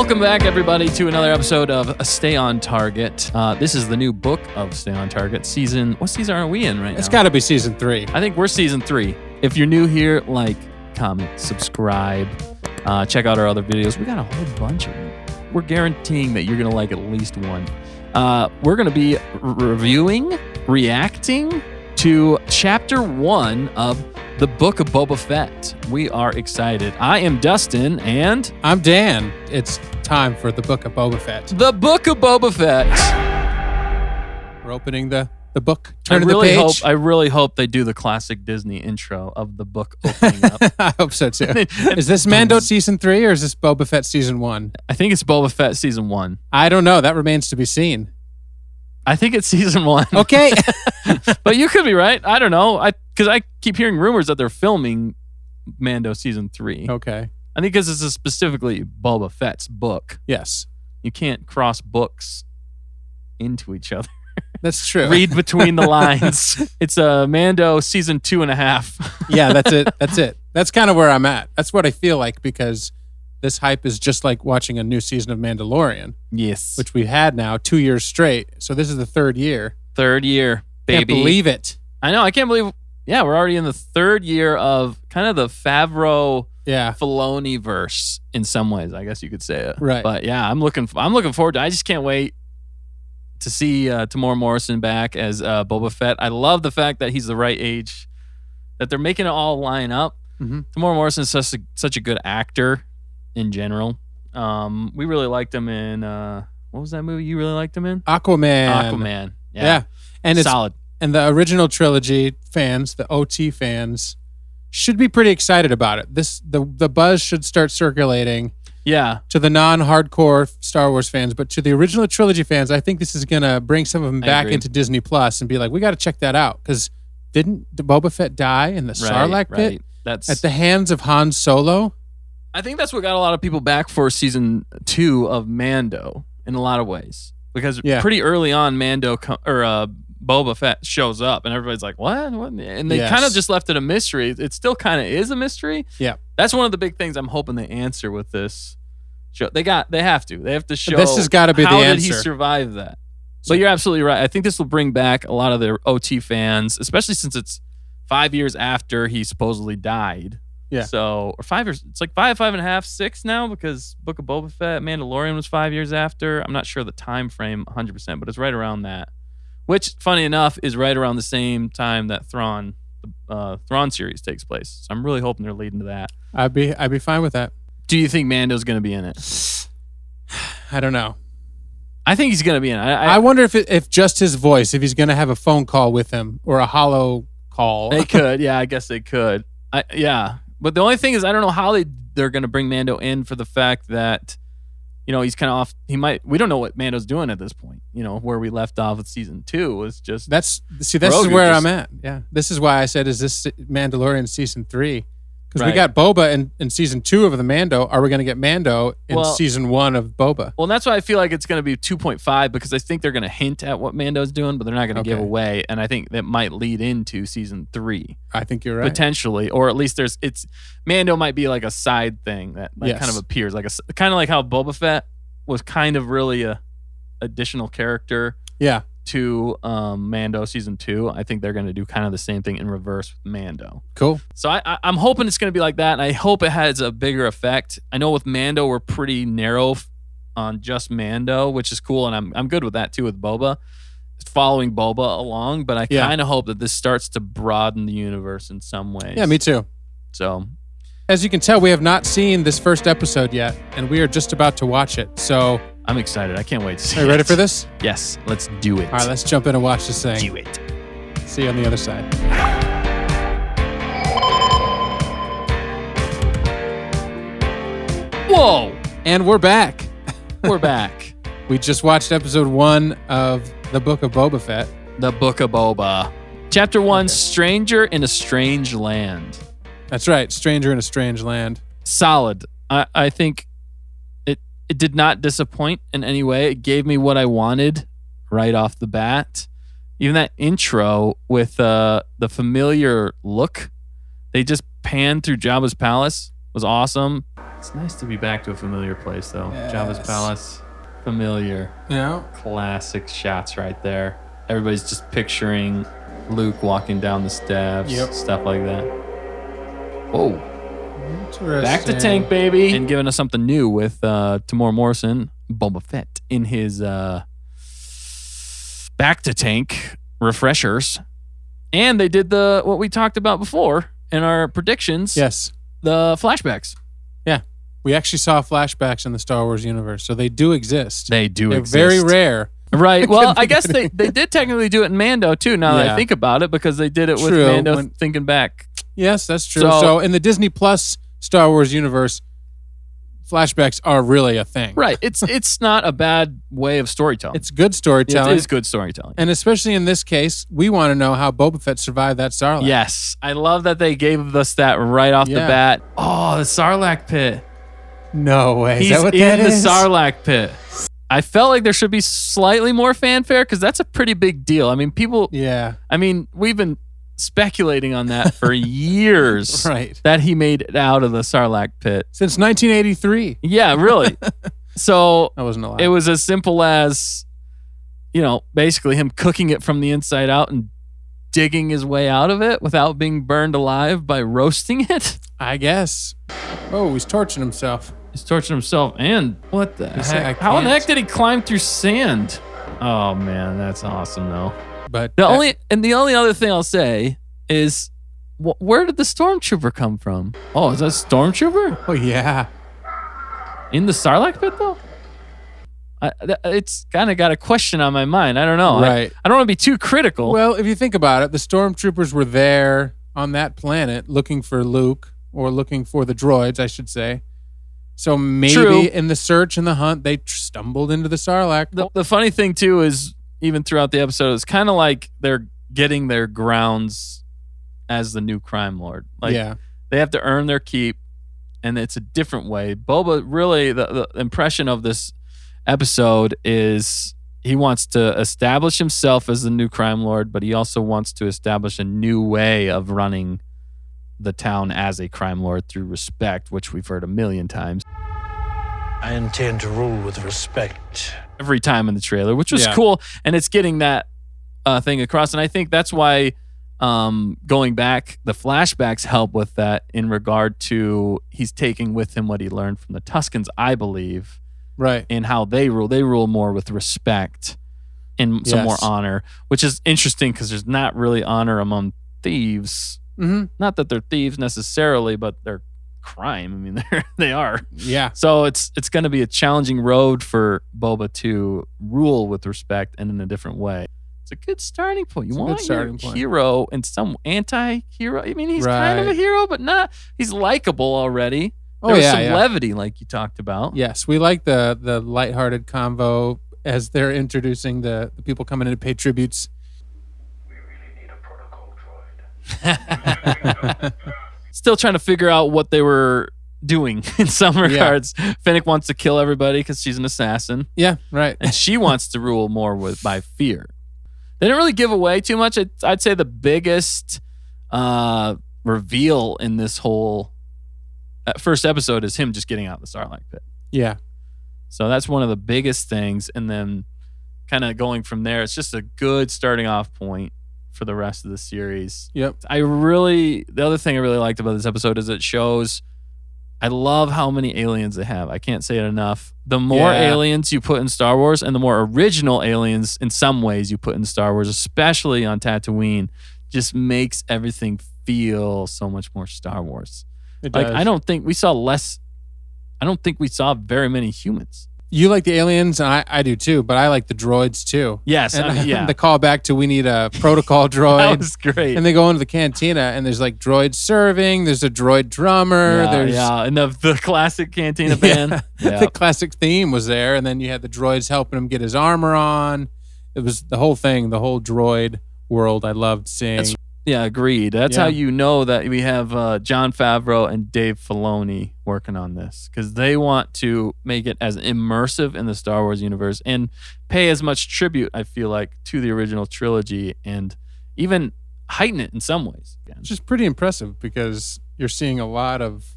Welcome back, everybody, to another episode of Stay on Target. This is the new book of Stay on Target. What season are we in right now? It's got to be season 3. I think we're season 3. If you're new here, like, comment, subscribe, check out our other videos. We got a whole bunch of them. We're guaranteeing that you're going to like at least one. We're going to be reacting to Chapter 1 of the Book of Boba Fett. We are excited. I am Dustin, and... I'm Dan. It's time for the Book of Boba Fett. The Book of Boba Fett. We're opening the book. I really hope they do the classic Disney intro of the book opening up. I hope so, too. Is this Mando Season 3 or is this Boba Fett Season 1? I think it's Boba Fett Season 1. I don't know. That remains to be seen. I think it's Season 1. Okay. But you could be right. I don't know. Because I keep hearing rumors that they're filming Mando Season 3. Okay. I think because this is specifically Boba Fett's book. Yes. You can't cross books into each other. That's true. Read between the lines. It's a Mando Season 2.5. Yeah, that's it. That's kind of where I'm at. That's what I feel like, because this hype is just like watching a new season of Mandalorian. Yes. Which we've had now 2 years straight. So this is the third year. Third year, baby. Can't believe it. I know. I can't believe. Yeah, we're already in the third year of kind of the Favreau-Filoni verse in some ways. I guess you could say it. Right. But yeah, I'm looking forward to it. I just can't wait to see Tamora Morrison back as Boba Fett. I love the fact that he's the right age, that they're making it all line up. Mm-hmm. Tamora Morrison is such a good actor in general. We really liked him in what was that movie you really liked him in? Aquaman. Yeah. And it's solid. And the original trilogy fans, the OT fans, should be pretty excited about it. The buzz should start circulating. Yeah. To the non-hardcore Star Wars fans, but to the original trilogy fans, I think this is going to bring some of them back into Disney Plus and be like, we got to check that out. Because didn't Boba Fett die in the Sarlacc pit? That's at the hands of Han Solo? I think that's what got a lot of people back for season 2 of Mando in a lot of ways. Because pretty early on, Boba Fett shows up and everybody's like, what? And they kind of just left it a mystery. It still kind of is a mystery. Yeah. That's one of the big things I'm hoping they answer with this show. They have to show this has got to be the answer. How did he survive that? But you're absolutely right. I think this will bring back a lot of their OT fans, especially since it's 5 years after he supposedly died. Yeah. So, or 5 years, it's like 5.5, 6 now, because Book of Boba Fett, Mandalorian was 5 years after. I'm not sure the time frame 100%, but it's right around that. Which, funny enough, is right around the same time that Thrawn series takes place. So I'm really hoping they're leading to that. I'd be fine with that. Do you think Mando's going to be in it? I don't know. I think he's going to be in it. I wonder if just his voice, if he's going to have a phone call with him or a hollow call. They could. Yeah, I guess they could. Yeah. But the only thing is, I don't know how they're going to bring Mando in for the fact that, he's kind of off. We don't know what Mando's doing at this point. Where we left off with season 2 was just. This is where I'm at. Yeah. This is why I said, is this Mandalorian season 3? Because we got Boba in season 2 of the Mando. Are we going to get Mando in season 1 of Boba? Well, that's why I feel like it's going to be 2.5, because I think they're going to hint at what Mando's doing, but they're not going to give away. And I think that might lead into season 3. I think you're right. Potentially. Or at least Mando might be like a side thing that kind of appears. Kind of like how Boba Fett was kind of really a additional character. Yeah. To Mando season 2. I think they're going to do kind of the same thing in reverse with Mando. Cool. So I'm hoping it's going to be like that, and I hope it has a bigger effect. I know with Mando we're pretty narrow on just Mando, which is cool, and I'm good with that too with Boba, following Boba along. But I kind of hope that this starts to broaden the universe in some ways. Yeah, me too. So, as you can tell, we have not seen this first episode yet, and we are just about to watch it. So. I'm excited. I can't wait to see it. Are you ready for this? Yes, let's do it. All right, let's jump in and watch this thing. Do it. See you on the other side. Whoa! And we're back. We're back. We just watched episode 1 of the Book of Boba Fett. The Book of Boba. Chapter 1, Stranger in a Strange Land. That's right, Stranger in a Strange Land. Solid. I think it did not disappoint in any way. It gave me what I wanted right off the bat. Even that intro with the familiar look, they just panned through Jabba's palace, was awesome. It's nice to be back to a familiar place, though. Yes. Jabba's palace, familiar. Yeah. Classic shots right there. Everybody's just picturing Luke walking down the steps, stuff like that. Whoa. Back to tank, baby. And giving us something new with Tamora Morrison, Boba Fett, in his back to tank refreshers. And they did what we talked about before in our predictions. Yes. The flashbacks. Yeah. We actually saw flashbacks in the Star Wars universe, so they do exist. They're very rare. Right. Well, I guess they did technically do it in Mando, too, now that I think about it, because they did it with Mando thinking back. Yes, that's true. So in the Disney Plus Star Wars universe, flashbacks are really a thing. Right. It's not a bad way of storytelling. It's good storytelling. It is good storytelling. And especially in this case, we want to know how Boba Fett survived that Sarlacc. Yes. I love that they gave us that right off the bat. Oh, the Sarlacc pit. No way. He's is that what that is? in the Sarlacc pit. I felt like there should be slightly more fanfare because that's a pretty big deal. I mean, people... Yeah. I mean, we've been speculating on that for years. Right. That he made it out of the Sarlacc pit. Since 1983. Yeah, really. So... That wasn't a lot. It was as simple as, basically him cooking it from the inside out and digging his way out of it without being burned alive by roasting it. I guess. Oh, he's torching himself. He's torching himself. And what the heck? How in the heck did he climb through sand? Oh man, that's awesome though. But the only other thing I'll say is, where did the stormtrooper come from? Oh, is that a stormtrooper? Oh yeah. In the Sarlacc pit though? It's kind of got a question on my mind. I don't know. Right. I don't want to be too critical. Well, if you think about it, the stormtroopers were there on that planet looking for Luke, or looking for the droids, I should say. So maybe in the search and the hunt, they stumbled into the Sarlacc. The funny thing, too, is even throughout the episode, it's kind of like they're getting their grounds as the new crime lord. Like, they have to earn their keep, and it's a different way. Boba, really, the impression of this episode is he wants to establish himself as the new crime lord, but he also wants to establish a new way of running the town as a crime lord through respect, which we've heard a million times. I intend to rule with respect. Every time in the trailer, which was cool, and it's getting that thing across. And I think that's why going back, the flashbacks help with that in regard to he's taking with him what he learned from the Tuskens, I believe. Right. And how they rule. They rule more with respect and some more honor, which is interesting because there's not really honor among thieves. Mm-hmm. Not that they're thieves necessarily, but they're crime. I mean, they are. Yeah. So it's going to be a challenging road for Boba to rule with respect and in a different way. It's a good starting point. You want your hero and some anti-hero. I mean, he's kind of a hero, but not. He's likable already. There was some levity, like you talked about. Yes, we like the lighthearted convo as they're introducing the people coming in to pay tributes. Still trying to figure out what they were doing in some regards. Fennec wants to kill everybody because she's an assassin. Yeah, right. And she wants to rule more by fear. They didn't really give away too much. I'd say the biggest reveal in this whole first episode is him just getting out of the Sarlacc pit. Yeah. So that's one of the biggest things. And then kind of going from there, it's just a good starting off point for the rest of the series. Yep. The other thing I really liked about this episode is it shows, I love how many aliens they have. I can't say it enough. The more aliens you put in Star Wars and the more original aliens in some ways you put in Star Wars, especially on Tatooine, just makes everything feel so much more Star Wars. It does. I don't think we saw very many humans. You like the aliens, and I do too, but I like the droids too. Yes, the callback to we need a protocol droid. That was great. And they go into the cantina, and there's like droids serving. There's a droid drummer. And the classic cantina band. The classic theme was there, and then you had the droids helping him get his armor on. It was the whole thing, the whole droid world. I loved seeing. Agreed. That's how you know that we have Jon Favreau and Dave Filoni working on this, because they want to make it as immersive in the Star Wars universe and pay as much tribute, I feel like, to the original trilogy and even heighten it in some ways. Which is pretty impressive because you're seeing a lot of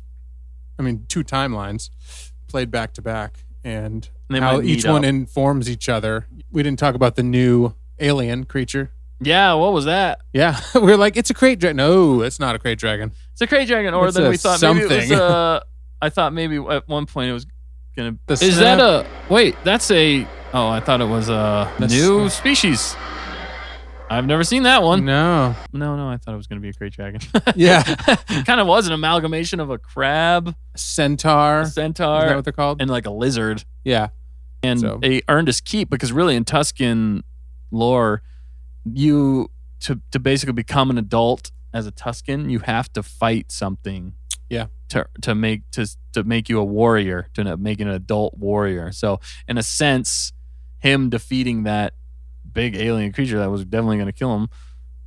I mean, 2 timelines played back to back, and They how might each meet one up. informs each other. We didn't talk about the new alien creature. Yeah, what was that? Yeah, we were like, it's a crate dragon. No, it's not a crate dragon. It's a crate dragon, or It's then a we thought maybe it something. was I thought maybe at one point it was gonna. The Is snap- that a wait? That's a. Oh, I thought it was a The new species. I've never seen that one. No. No, I thought it was gonna be a crate dragon. Yeah. Kind of was an amalgamation of a crab, Centaur. a Is centaur, that what they're called? and like a lizard. Yeah. And So- they earned his keep because really in Tuscan lore, you to basically become an adult as a Tuscan, you have to fight something. Yeah. To make you a warrior, to make an adult warrior. So in a sense, him defeating that big alien creature that was definitely going to kill him,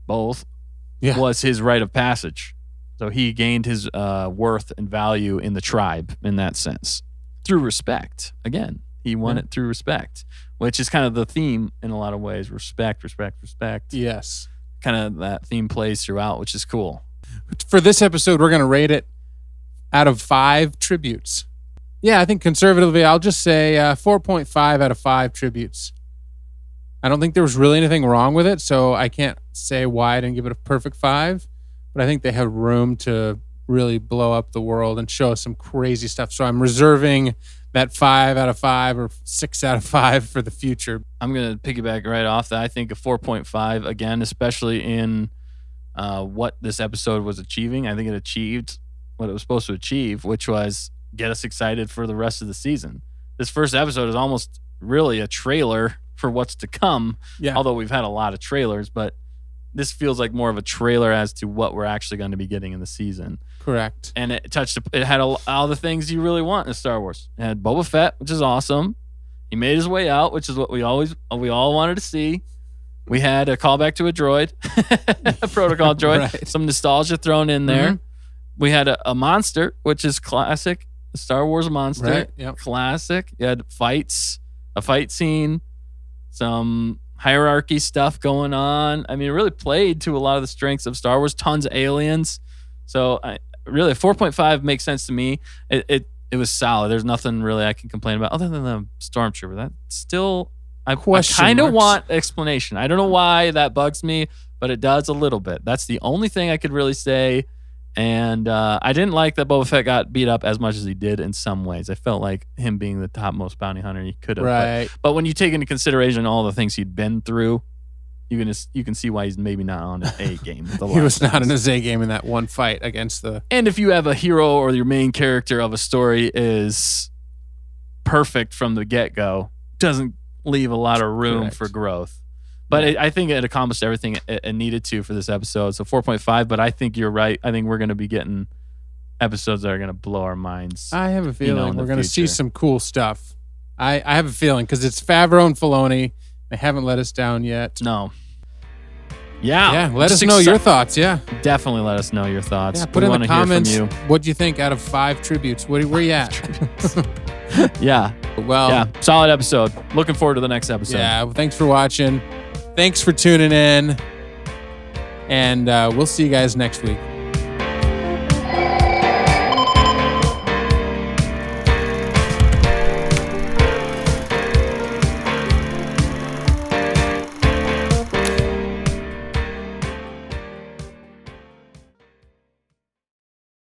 both, Yeah. was his rite of passage. So he gained his worth and value in the tribe in that sense through respect. Again, he won it through respect, which is kind of the theme in a lot of ways. Respect. Yes. Kind of that theme plays throughout, which is cool. For this episode, we're going to rate it out of 5 tributes. Yeah, I think conservatively, I'll just say 4.5 out of 5 tributes. I don't think there was really anything wrong with it, so I can't say why I didn't give it a perfect 5, but I think they had room to really blow up the world and show us some crazy stuff. So I'm reserving that 5 out of 5 or 6 out of 5 for the future. I'm going to piggyback right off that. I think a 4.5, again, especially in what this episode was achieving. I think it achieved what it was supposed to achieve, which was get us excited for the rest of the season. This first episode is almost really a trailer for what's to come, Yeah. although we've had a lot of trailers, but this feels like more of a trailer as to what we're actually going to be getting in the season. Correct. And it had all the things you really want in Star Wars. It had Boba Fett, which is awesome. He made his way out, which is what we all wanted to see. We had a callback to a droid, a protocol droid, Right. some nostalgia thrown in there. Mhm. We had a monster, which is classic, a Star Wars monster, Right, yep. classic. You had fights, a fight scene, some hierarchy stuff going on. I mean, it really played to a lot of the strengths of Star Wars. Tons of aliens. So really, 4.5 makes sense to me. It was solid. There's nothing really I can complain about other than the Stormtrooper. That still, I Question kind of marks. want explanation. I don't know why that bugs me, but it does a little bit. That's the only thing I could really say. And I didn't like that Boba Fett got beat up as much as he did in some ways. I felt like him being the topmost bounty hunter, he could have. Right. But when you take into consideration all the things he'd been through, you can see why he's maybe not on his A game. with a lot He of was not things. in his A game in that one fight against the... And if you have a hero or your main character of a story is perfect from the get-go, doesn't leave a lot of room Correct. for growth. But I think it accomplished everything it needed to for this episode. So 4.5, but I think you're right. I think we're going to be getting episodes that are going to blow our minds. I have a feeling in the we're going to see future. some cool stuff. I have a feeling because it's Favreau and Filoni. They haven't let us down yet. No. Yeah. Yeah, let us Just know your thoughts. Yeah. Definitely let us know your thoughts. Yeah, put We in wanna the hear from comments you. what do you think out of 5 tributes. Where you at? Yeah. Well, Yeah. Solid episode. Looking forward to the next episode. yeah. Well, thanks for watching. Thanks for tuning in. And we'll see you guys next week.